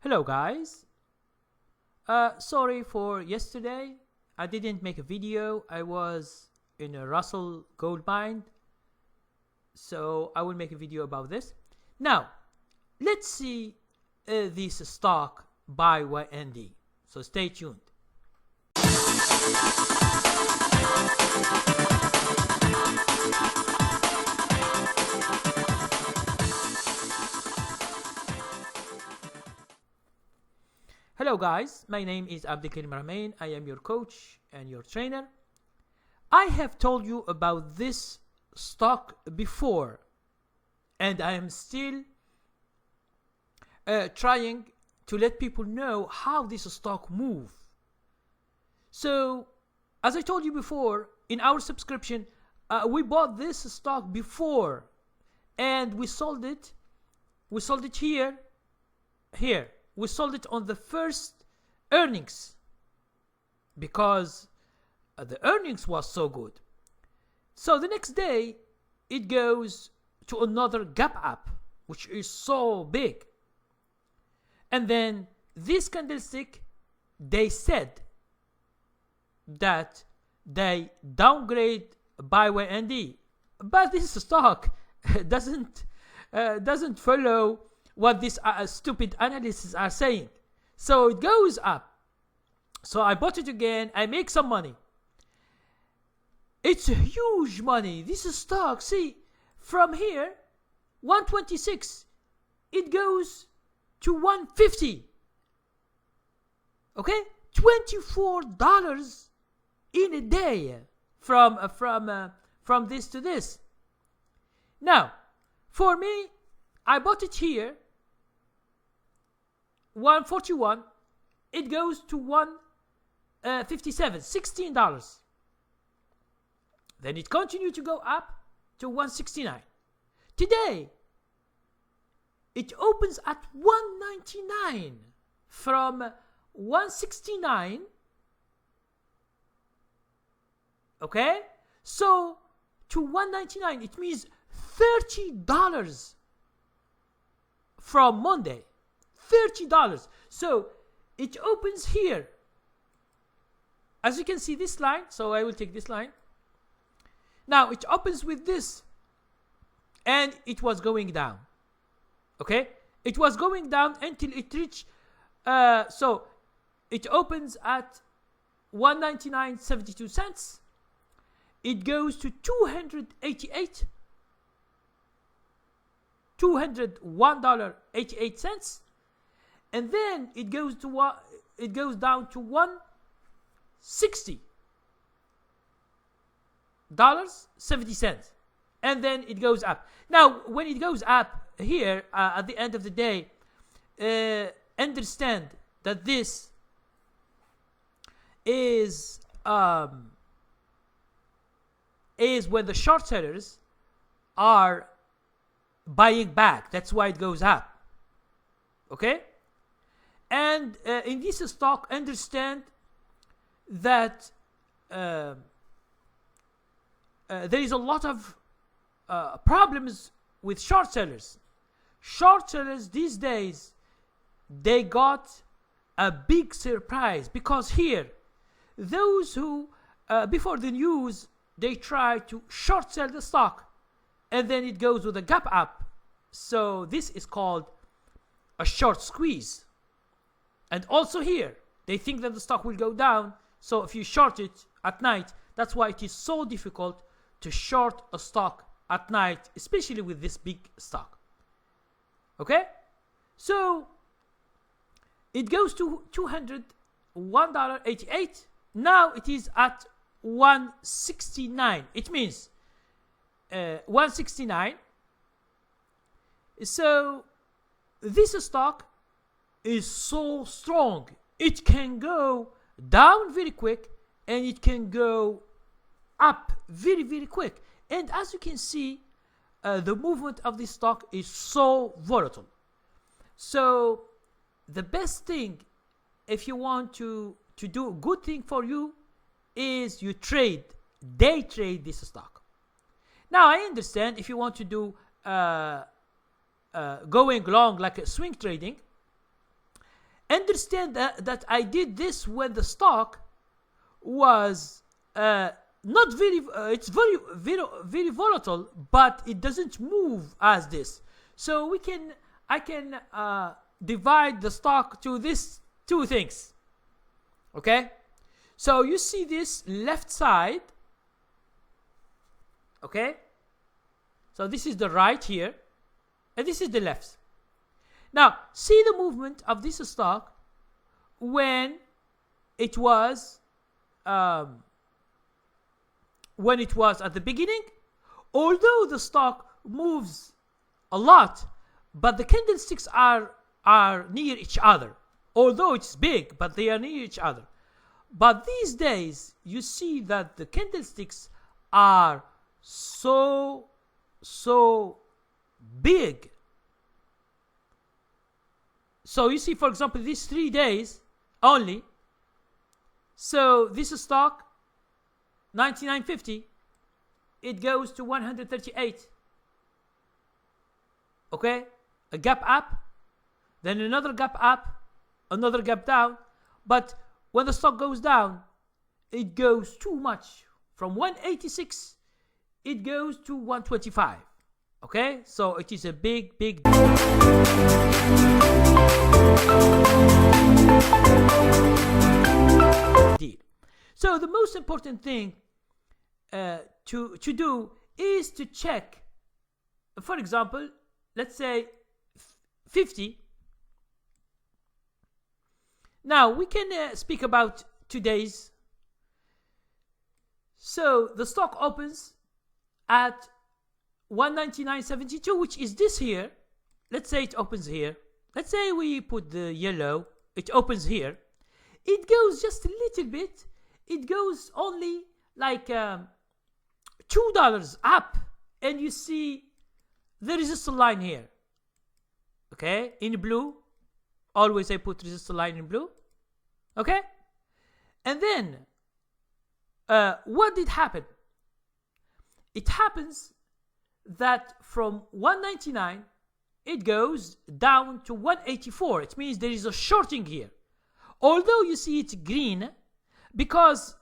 Hello guys. Sorry for yesterday. I didn't make a video. I was in a Russell gold mine. So I will make a video about this. Now, let's see this stock by YND. So stay tuned. Hello guys, my name is Abdelkarim Rahman. I am your coach and your trainer. I have told you about this stock before, and I am still trying to let people know how this stock moves. So, as I told you before, in our subscription, we bought this stock before, and we sold it. We sold it here. We sold it on the first earnings because the earnings was so good. So the next day it goes to another gap up, which is so big. And then this candlestick, they said that they downgrade by YND, but this stock doesn't follow what these stupid analysts are saying. So it goes up. So I bought it again. I make some money. It's huge money. This stock, see, from here, 126, it goes to 150. Okay, $24 in a day from this to this. Now, for me, I bought it here. 141, it goes to 157, $16. Then it continued to go up to 169. Today, it opens at 199 from 169. Okay? So, to 199, it means $30 from Monday. $30. So it opens here. As you can see this line, so I will take this line. Now it opens with this, and it was going down. Okay, it was going down until it reached. So it opens at 199.72 cents. It goes to 288. $201.88, and then it goes down to $160.70, and then it goes up. Now, when it goes up here at the end of the day, understand that this is when the short sellers are buying back. That's why it goes up. Okay? And in this stock, understand that there is a lot of problems with short sellers. Short sellers these days, they got a big surprise, because here, those who before the news, they try to short sell the stock, and then it goes with a gap up. So this is called a short squeeze. And also here, they think that the stock will go down. So if you short it at night, that's why it is so difficult to short a stock at night, especially with this big stock. Okay? So it goes to $201.88. Now it is at 169. It means 169. So this stock is so strong. It can go down very quick, and it can go up very, very quick. And as you can see, the movement of this stock is so volatile. So the best thing, if you want to do a good thing for you, is you day trade this stock. Now I understand if you want to do going long like a swing trading, understand that I did this when the stock was not very, it's very volatile, but it doesn't move as this. So I can divide the stock to this two things. Okay, so you see this left side. Okay, so this is the right here, and this is the left. Now see the movement of this stock when it was at the beginning. Although the stock moves a lot, but the candlesticks are near each other. Although it's big, but they are near each other. But these days, you see that the candlesticks are so big. So you see, for example, these 3 days only. So this stock, 99.50, it goes to 138. Okay, a gap up, then another gap up, another gap down. But when the stock goes down, it goes too much. From 186, it goes to 125. Okay, so it is a big deal. So the most important thing to do is to check, for example, let's say 50. Now we can speak about today's. So the stock opens at 199.72, which is this here. Let's say it opens here. Let's say we put the yellow. It opens here. It goes just a little bit. It goes only like $2 up, and you see the resistance line here. Okay, in blue. Always I put resistance line in blue. Okay, and then what did happen? It happens that from 199 it goes down to 184. It means there is a shorting here. Although you see it's green, because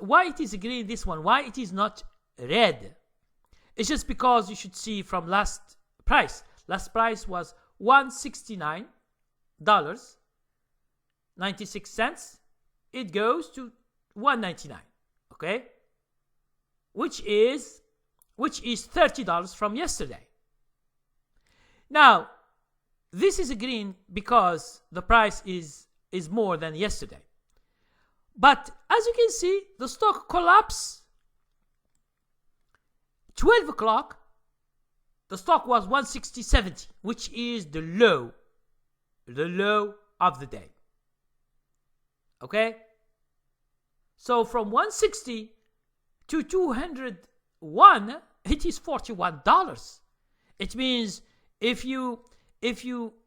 why it is green, this one, why it is not red? It's just because you should see from last price. Last price was $169.96. It goes to 199. Okay, which is $30 from yesterday. Now this is green because the price is more than yesterday. But as you can see, the stock collapsed 12 o'clock. The stock was 160.70, which is the low of the day. Okay, so from 160 to 201, it is $41. It means if you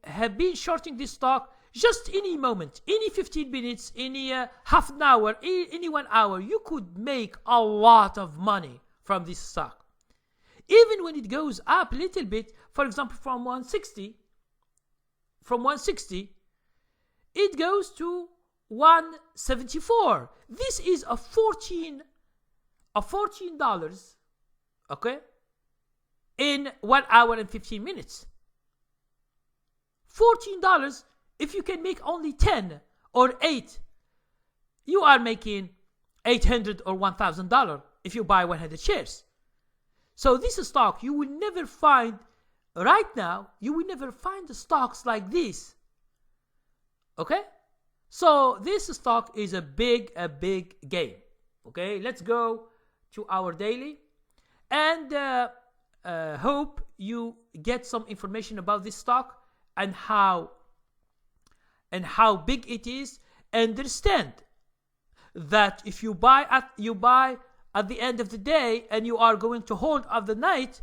have been shorting this stock just any moment, any 15 minutes, any half an hour, any 1 hour, you could make a lot of money from this stock. Even when it goes up a little bit, for example, from 160, it goes to 174. This is a $14, okay, in 1 hour and 15 minutes. $14. If you can make only 10 or 8, you are making $800 or $1,000 if you buy 100 shares. So this stock, you will never find, right now, you will never find the stocks like this. Okay? So this stock is a big game. Okay? Let's go to our daily. And hope you get some information about this stock and how big it is. Understand that if you buy at the end of the day and you are going to hold of the night,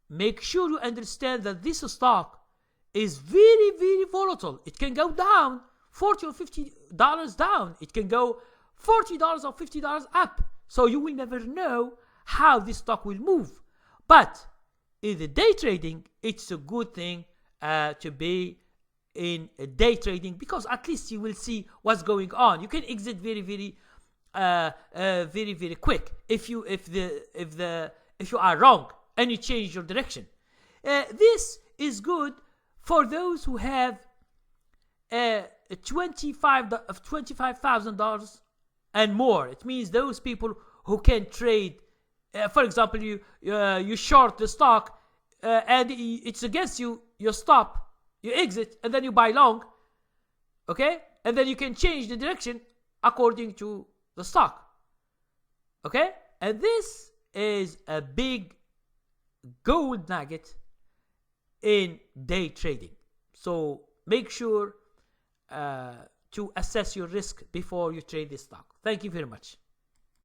make sure you understand that this stock is very volatile. It can go down $40 or $50 down. It can go $40 or $50 up. So you will never know how this stock will move. But in the day trading, it's a good thing to be in day trading, because at least you will see what's going on. You can exit very very quick if you are wrong and you change your direction. This is good for those who have $25,000 and more. It means those people who can trade. For example, you short the stock and it's against you. You stop, you exit, and then you buy long. Okay, and then you can change the direction according to the stock. Okay, and this is a big gold nugget in day trading. So make sure to assess your risk before you trade this stock. Thank you very much.